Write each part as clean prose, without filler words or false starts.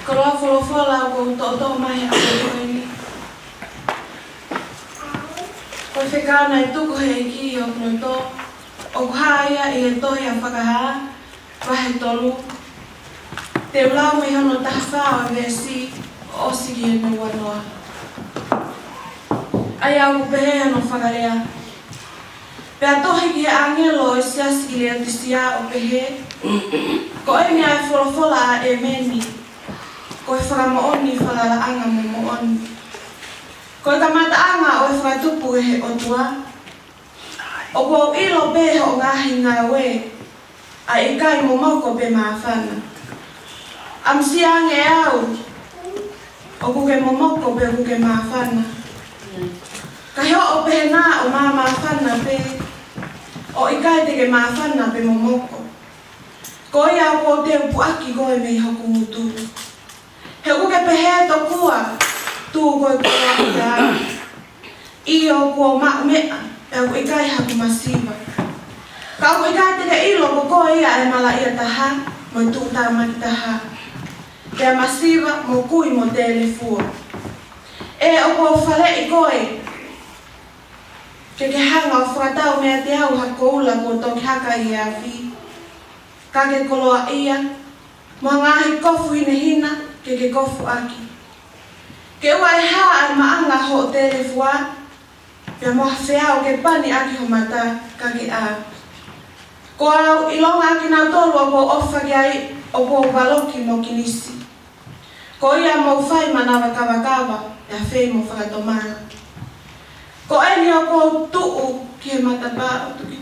Koloa folofola ko to mai a ko ni. Ko whekau nei tuku hei ki o no to. O haia e tohi a whakaha. Wahe tolu. Te ulau me hono taha whao e vesi. O siki e no wanoa. Ai au pehe no whakarea. Pea tohi ki he angelo e siasiki lea tisia o pehe. Ko e mea e folofola e meni. Ko e whakamooni whakaraanga mo mooni. Ko e kamataanga o e whakatupu e he otua. O ko ilo pehe o ngahi ngā we. A i kai mo moko pe maafana. Am siange au. O kuke mo moko pe kuke maafana. Ka heo o pehe nā o maa maafana pe. O i kai teke maafana pe mo moko. Ko ia o te upuaki koe me i hoku mutu. He kuke pehe to kua. Tu koe kua kia. I o kua maa mea. E o i kai haku masiva. Ka o i kai teke ilo ko koe ia e mala ia taha. Mo i tuk tāmaki taha. Kia masiva mo kui mo telefua. E o kua whale i koe. Ke hanga o whakatau mea te au hako ula ko toki haka i a whi. Ka ke koloa ia. Mua ngahi kofu hina ke kofu aki. Ke ua e haa ai maanga ho telefua. Pea mua whiau ke pani aki ho mata ka ke a. Ko au ilonga aki nau tolu o ko ofa ki ai o ko waloki mo kinisi. Ko ia mo whai manawa kawa pea whei mo whakatomana. Ko eni o ko tuu ki he matapa o tuki.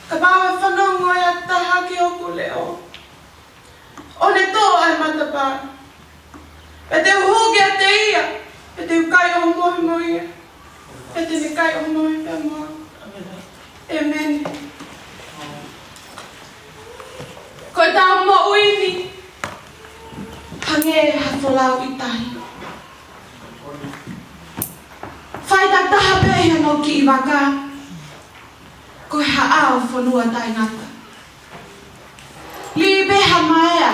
Ka pawe whanongo e ataha ki o kuleo. O ne tō ai matapa. E te uhugi a te ia. E te ukai o mohi mo ia. E te ne kai o mohi pia moa. Amen. Ko e tau mo uini. Hange hawholau i tahi. Whai ta taha pehe no ki i waka. Ko e haao whanua tai ngata. Li beha maea.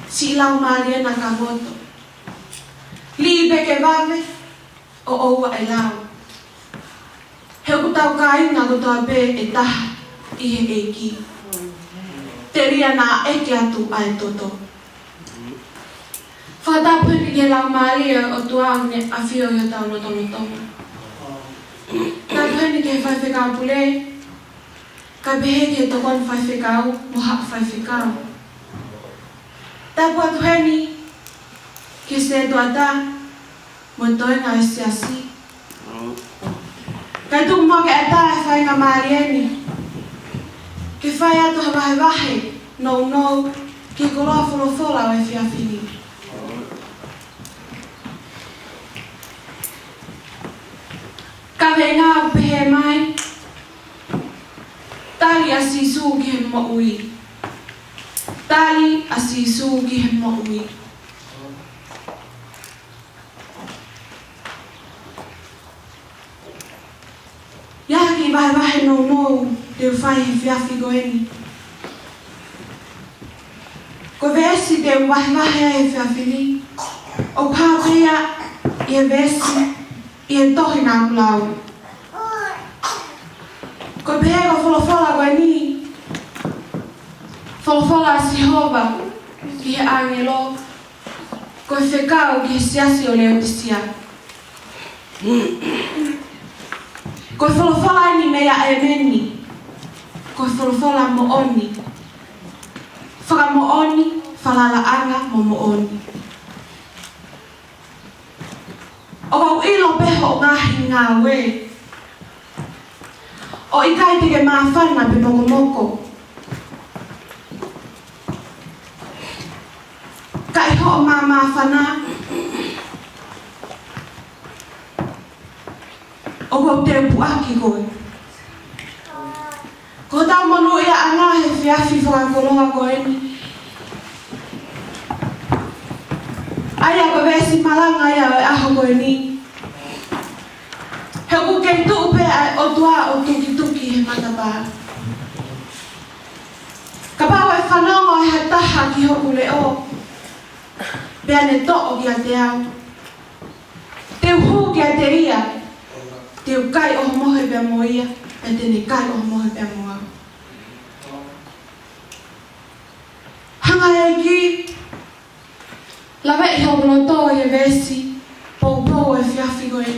Si lau maria na ka moto. Li beke vave. O oua e lau. He ku tau ka inga ko toa pe e taha. I he eiki. Te ria nā eke atu ai toto. Whakatapu ki ke lau maria o tuau ne a whio i o tau no tono. Tapu ni ke whai whekau pule. Ka pehe ki e tokon whai whekau, mo hap whai whekau. Tapu atu heni, ki se tuata, mo toi ngā siasi. Kai tuku mo ke ata e whai ngā marieni. Ke whai atu hawahe wahe, no, ki koroa wholofola o e whiawhini. Ka ngā pehe mai. Tali a sisu ki he mo ui. Tali a sisu ki he mo ui. Iaki wahe no te whai he whiawhi goeni. Ko vesi te wahe a he whiawhini. O kāpea i e vesi i e tohi nā kulau. Ko pehe ko wholofola koe ni. Wholofola a Sihova ki he angelo. Ko whekau ki he siasi o leo tisia. Ko wholofola ni mea e meni. Ko wholofola mo oni. Whaka mo oni, whalalaanga mo oni. O kau ilo peho o ngahi ngā we. O i kai teke maafana pe moko. Ka i ho o maafana. O kau te upuaki koe. Ko tau monu ia anga he whiawhi whakakolonga koe ni. Aia ko vesi malanga ia o aho koe ni. He ku kei tuu pe o tua o tuki he matapa. Ka pau e whanongo ai hataha ki hoku leo. Pea ne to'o kia te au. Teu hū kia te ia. Teu kai o mohe pea mo ia. Pea tene kai o mohe pea mo au. Hanga e ki. Lawe i hoku lo tō i e vesi. Pou pou e whiawhi koe.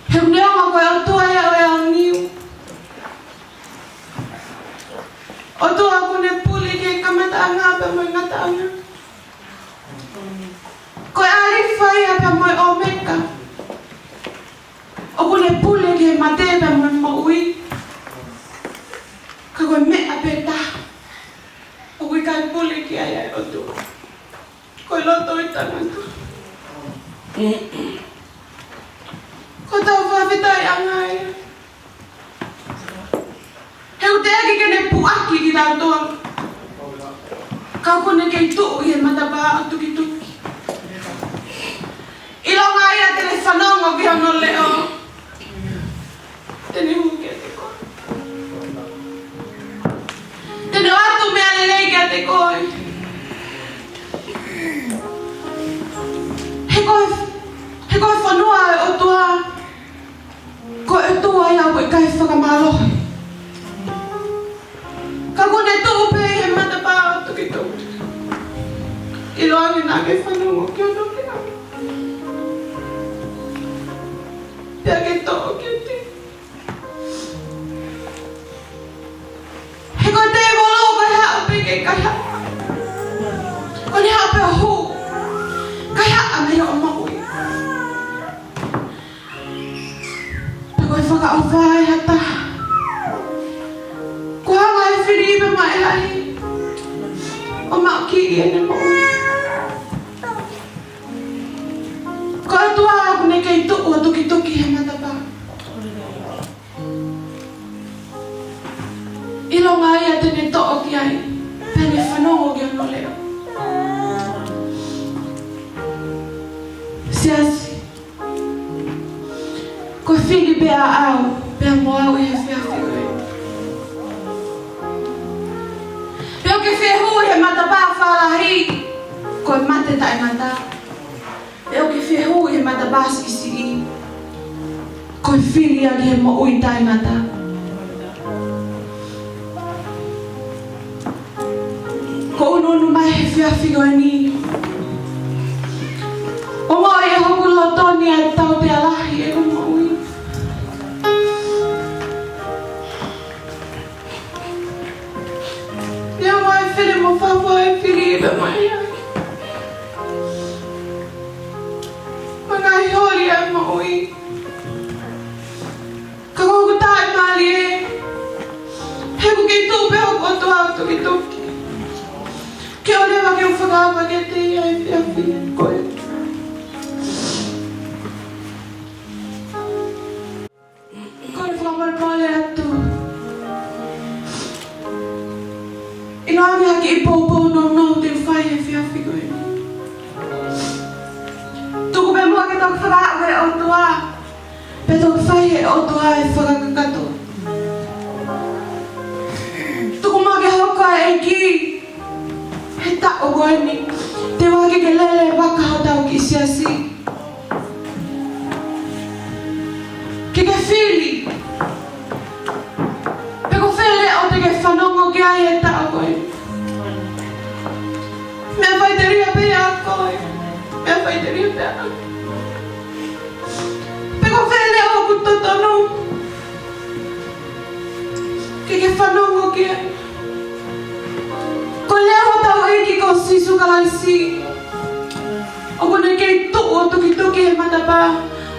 He uneonga koe o tua e o e au niu. O tua kune puli ke kamata anga pe moi ngata anga. Koe ali whai a pe moi o meka. O kune puli ke mate pe moi maui. Ka koe mea pe ta. O koe kai puli ke ai o tua. Koe loto i tangata. Ko tau whawhitai anga e. Heu te ake kene puaki ki tau toa. Kau kone kei tuu i he matapaa tuki tuki. Ilonga ia tene whanongo ki hono leo. Tene huke te koe. Tene atu mea lelei kia te koe. He koe whanua e o tua. Koe o tua ia koe kai whakamalohi. Ka kone tupe he matapaa tuki tuki. Ilo angi nā ke whanongo ki ono leo. Pea ke to'o ki te. He koe te molo koe hao pe ke kai haa. Kone hao pe o hū. Kai haa me o maui. Pe koe whaka o whae hata. Ko hanga e whiribe mai hai. O mao ki i ene maui. Ko e tua kune kei tuku o tuki tuki he matapa. Ilonga ia tene to'o ki ai. Pene whanongo ki ono leo. Siasi. Ko whiri bea au. Bea mo au i he whiawhi koe. Peo ke whehu he matapa whalahi. Koe mate tai mata. Peo ke whehu he matapa sisi. Koe whiri agi he mo ui tai mata. Ko ununu mai he whiawhi koe ni. O mo e hoku lotoni e tau te alahi e o mo ui. Ia mai whiri mo whawha e whiri ibe mai ai. Mana i hori e mo ui. Ka koku tai mali e. He ku kei tupe hoku o tua o tuki tuki. Ke o rewa ke u whakaapa ke te ia e whiawhi e koe. Pale atu. Ino angi haki I pou no te whai e whiawhi koe. Tuku me mua ke toku whakaako e o tua. Pe toku whai e o tua e whakakakato. Tuku mua ke hoka e ki. He tako koe ni. Te wake ke lele wakahotau ki siasi. Ke whiri. Whanongo ki ai e tau koe. Mea whaiteria pe a koe. Mea whaiteria pe a. Peko whele o ku totonu. Ke whanongo ki ai. Ko leo tau eiki ko sisu kalaisi. O kone kei tuu o tuki tuki he matapa.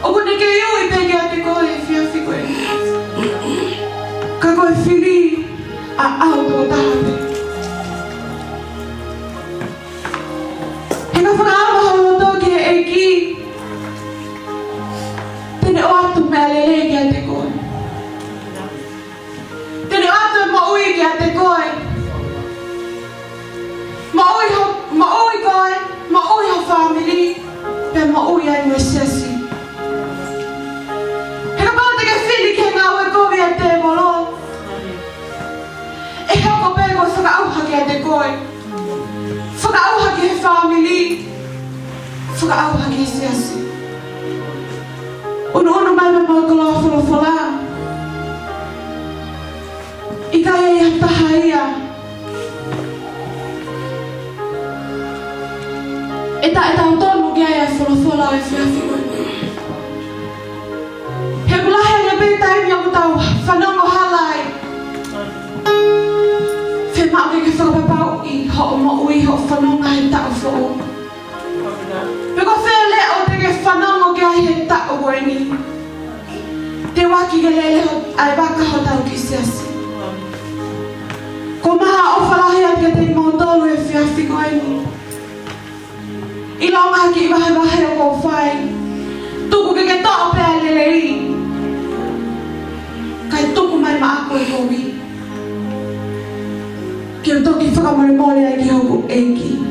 O kone kei ui peke a te koe e whiawhi koe. Ka koe whiri. A au toko tahape. He ka whakaama holo toki he eiki. Tene o atu mea lele ki a te koe. Tene o atu e maui ki a te koe. Maui koe, maui ho family, pe maui ai me sesi. He ka pāteke whiri ki he ngā ue kovi a te molo. E hoko ko pe ko whakaauha ki a te koe. Whakaauha ki he family. Whakaauha ki he siasi. Unu mai me mau kaloa whalawhala. I kai e hataha ia. E tau tonu ki ai whalawhala e whiawhiwa. He kulahe le pētai mi aku tau whanongo halai. Whe mao ke whakapapau i ho mo ui ho whanonga he tau whao. Peko whea leo te ke whanongo ki ai he tau koe ni. Te waki ke lele ho ai waka ho tau ki siasi. Ko maha o whalahi atia te mautolu e whiawhi koe ni. I longa ki i wahe wahe o kou whai. Tuku ke toa pēa lele i. Kai tuku mai ma ako e kowi. Ki o toki whakamore mole ai ki hoku eiki.